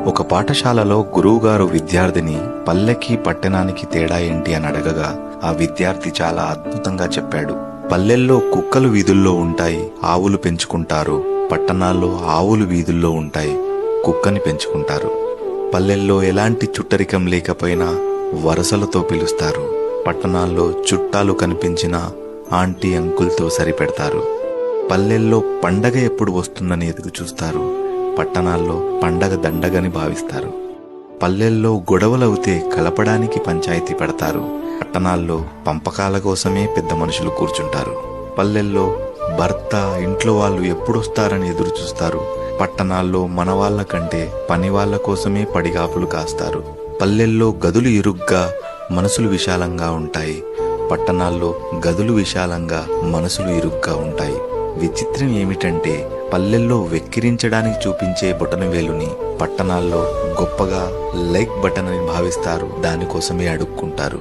ఒక పాఠశాలలో గురువుగారు విద్యార్థిని పల్లెకి పట్టణానికి తేడా ఏంటి అని అడగగా ఆ విద్యార్థి చాలా అద్భుతంగా చెప్పాడు. పల్లెల్లో కుక్కలు వీధుల్లో ఉంటాయి, ఆవులు పెంచుకుంటారు. పట్టణాల్లో ఆవులు వీధుల్లో ఉంటాయి, కుక్కని పెంచుకుంటారు. పల్లెల్లో ఎలాంటి చుట్టరికం లేకపోయినా వరసలతో పిలుస్తారు. పట్టణాల్లో చుట్టాలు కనిపించినా ఆంటీ అంకుల్తో సరిపెడతారు. పల్లెల్లో పండగ ఎప్పుడు వస్తుందని ఎదురు చూస్తారు, పట్టణాల్లో పండగ దండగని భావిస్తారు. పల్లెల్లో గొడవలవుతే కలపడానికి పంచాయతీ పెడతారు, పట్టణాల్లో పంపకాల కోసమే పెద్ద మనుషులు కూర్చుంటారు. పల్లెల్లో భర్త ఇంట్లో వాళ్ళు ఎప్పుడొస్తారని ఎదురు చూస్తారు, పట్టణాల్లో మన వాళ్ళ కంటే పని వాళ్ళ కోసమే పడిగాపులు కాస్తారు. పల్లెల్లో గదులు ఇరుగ్గా మనసులు విశాలంగా ఉంటాయి, పట్టణాల్లో గదులు విశాలంగా మనసులు ఇరుగ్గా ఉంటాయి. విచిత్రం ఏమిటంటే పల్లెల్లో వెక్కిరించడానికి చూపించే బొటనవేలుని పట్టణాల్లో గొప్పగా లైక్ బటన్ అని భావిస్తారు, దానికోసమే అడుక్కుంటారు.